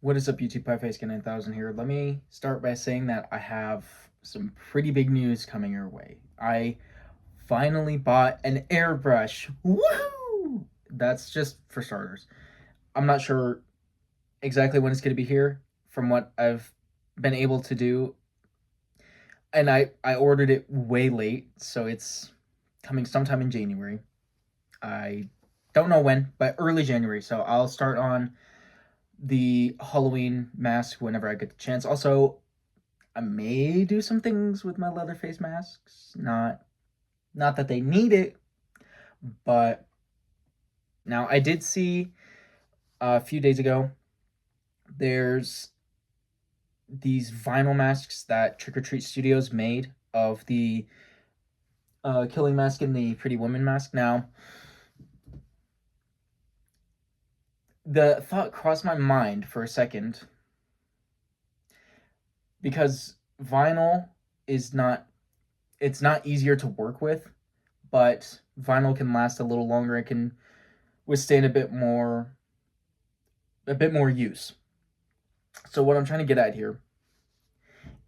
What is up, YouTube? PieFaceKid 9000 here. Let me start by saying that I have some pretty big news coming your way. I finally bought an airbrush. Woohoo! That's just for starters. I'm not sure exactly when it's going to be here from what I've been able to do. And I ordered it way late, so it's coming sometime in January. I don't know when, but early January. So I'll start on the Halloween mask whenever I get the chance. Also, I may do some things with my leather face masks. Not that they need it, but now I did see a few days ago there's these vinyl masks that Trick or Treat Studios made of the Killing Mask and the Pretty Woman mask. Now, the thought crossed my mind for a second because vinyl is not it's not easier to work with, but vinyl can last a little longer. It can withstand a bit more use. So what I'm trying to get at here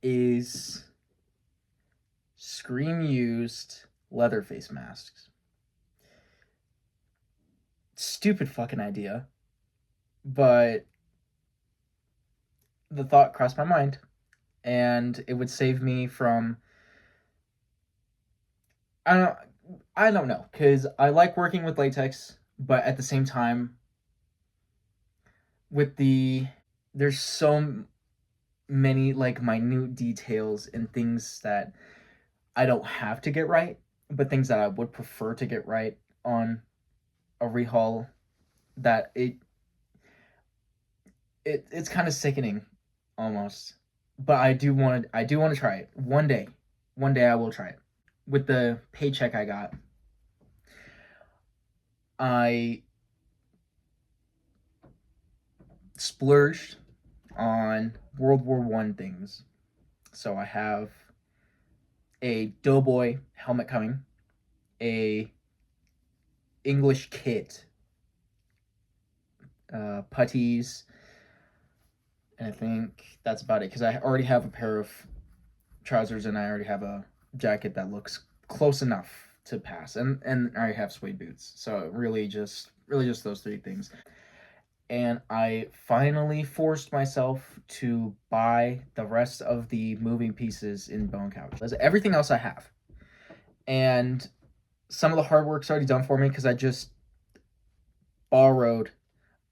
is Scream used leather face masks. Stupid fucking idea, but the thought crossed my mind, and it would save me from I don't I don't know, because I like working with latex, but at the same time, with there's so many like minute details and things that I don't have to get right, but things that I would prefer to get right on a rehaul that it's kind of sickening almost. But I do want to try it one day. One day I will try it. With the paycheck I got, I splurged on World War One things. So I have a Doughboy helmet coming, a English kit, puttees, and I think that's about it because I already have a pair of trousers and I already have a jacket that looks close enough to pass, and I have suede boots. So really just those three things. And I finally forced myself to buy the rest of the moving pieces in Bone Couch. Everything else I have, and some of the hard work's already done for me because I just borrowed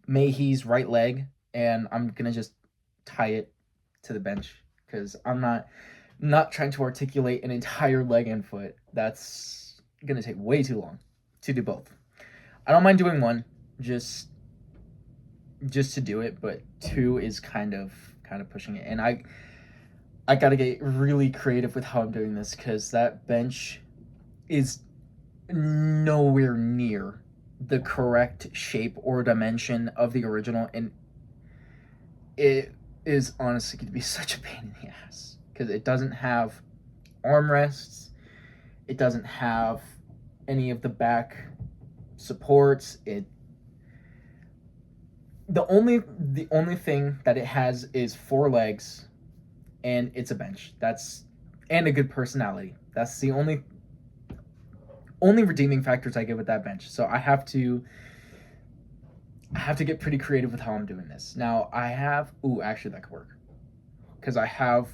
Mayhe's right leg, and I'm gonna just tie it to the bench because I'm not trying to articulate an entire leg and foot. That's gonna take way too long to do both. I don't mind doing one, just to do it, but two is kind of pushing it. And I gotta get really creative with how I'm doing this because that bench is nowhere near the correct shape or dimension of the original, and it is honestly going to be such a pain in the ass because it doesn't have armrests, it doesn't have any of the back supports. The only thing that it has is four legs, and it's a bench. That's and a good personality. That's the only redeeming factors I get with that bench. So I have to get pretty creative with how I'm doing this. Now I have actually that could work because I have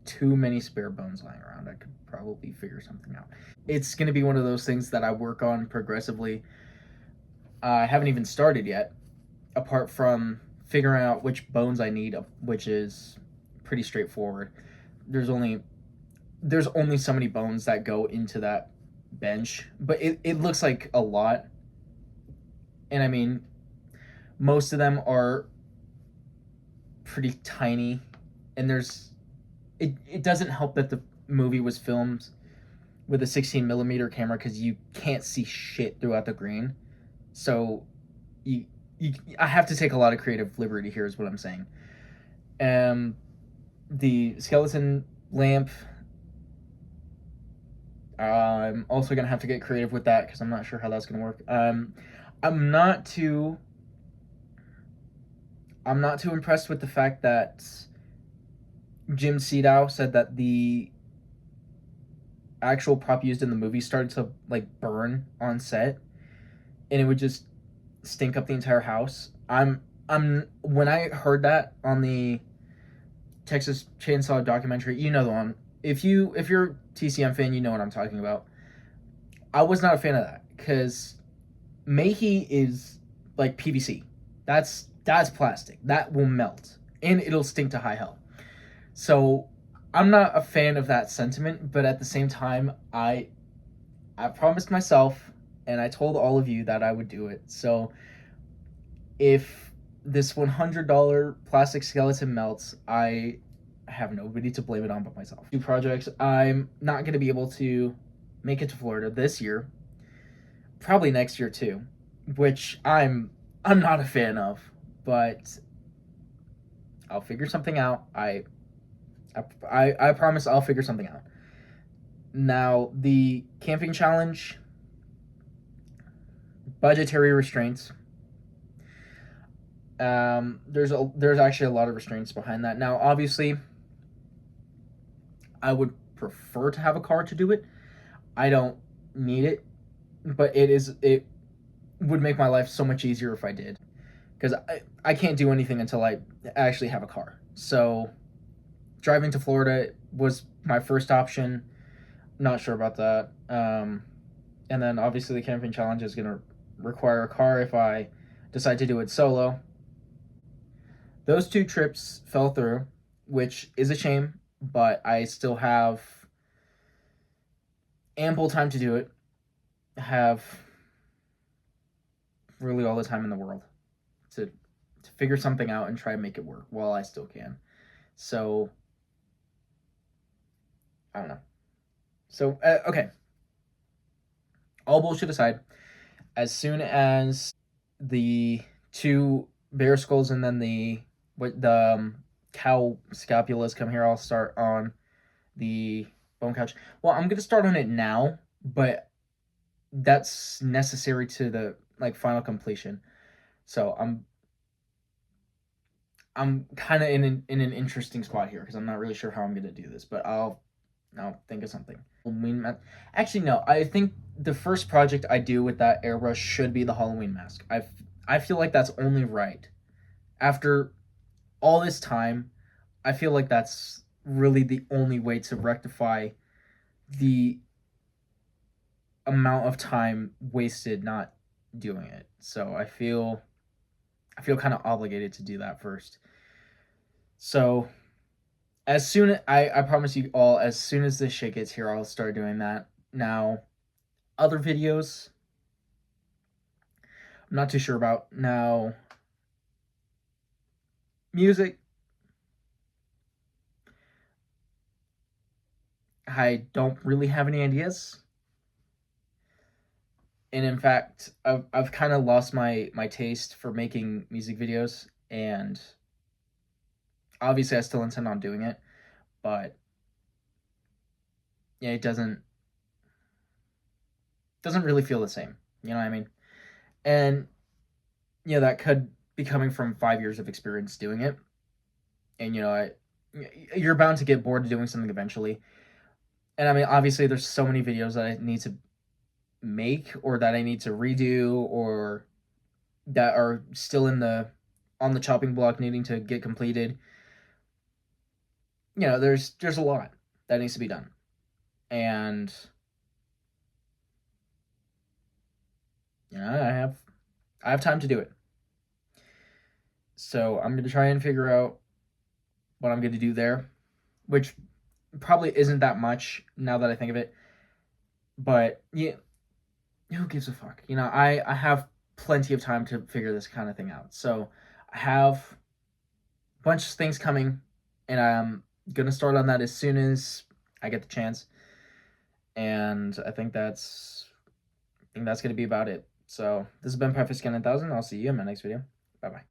too many spare bones lying around. I could probably figure something out. It's going to be one of those things that I work on progressively. I haven't even started yet, apart from figuring out which bones I need, which is pretty straightforward. There's only so many bones that go into that bench, but it looks like a lot. And I mean, most of them are pretty tiny, and it doesn't help that the movie was filmed with a 16 millimeter camera because you can't see shit throughout the green. So you, I have to take a lot of creative liberty here, is what I'm saying. The skeleton lamp, I'm also gonna have to get creative with that because I'm not sure how that's gonna work. I'm not too I'm not too impressed with the fact that Jim Seedow said that the actual prop used in the movie started to like burn on set, and it would just stink up the entire house. I'm when I heard that on the Texas Chainsaw documentary, you know the one. If you're a TCM fan, you know what I'm talking about. I was not a fan of that because Mayhe is like PVC. That's plastic. That will melt and it'll stink to high hell. So I'm not a fan of that sentiment, but at the same time, I promised myself and I told all of you that I would do it. So if this $100 plastic skeleton melts, I have nobody to blame it on but myself. Two projects. I'm not going to be able to make it to Florida this year, probably next year too, which I'm not a fan of, but I'll figure something out. I promise I'll figure something out. Now, the camping challenge, budgetary restraints. There's actually a lot of restraints behind that. Now, obviously, I would prefer to have a car to do it. I don't need it, but it would make my life so much easier if I did, because I can't do anything until I actually have a car. So driving to Florida was my first option. Not sure about that. And then obviously the camping challenge is going to require a car if I decide to do it solo. Those two trips fell through, which is a shame, but I still have ample time to do it. I have really all the time in the world to figure something out and try and make it work while I still can. So I don't know. So okay. All bullshit aside, as soon as the two bear skulls and then the cow scapulas come here, I'll start on the bone couch. Well, I'm gonna start on it now, but that's necessary to the like final completion. So I'm kind of in an interesting spot here because I'm not really sure how I'm gonna do this, but I'll think of something. Actually, no. I think the first project I do with that airbrush should be the Halloween mask. I feel like that's only right. After all this time, I feel like that's really the only way to rectify the amount of time wasted not doing it. So I feel kind of obligated to do that first. So as soon I promise you all, as soon as this shit gets here, I'll start doing that. Now, other videos, I'm not too sure about. Now, music, I don't really have any ideas. And in fact, I've kind of lost my taste for making music videos, and obviously I still intend on doing it, but yeah, it doesn't really feel the same. You know what I mean? And yeah, that could be coming from 5 years of experience doing it, and you're bound to get bored of doing something eventually. And I mean, obviously, there's so many videos that I need to make or that I need to redo or that are still on the chopping block needing to get completed. There's a lot that needs to be done. And I have time to do it. So I'm going to try and figure out what I'm going to do there, which probably isn't that much now that I think of it. But yeah, who gives a fuck? I have plenty of time to figure this kind of thing out. So I have a bunch of things coming, and I'm gonna start on that as soon as I get the chance. And I think that's gonna be about it. So this has been Perfect Skin 1000. I'll see you in my next video. Bye bye.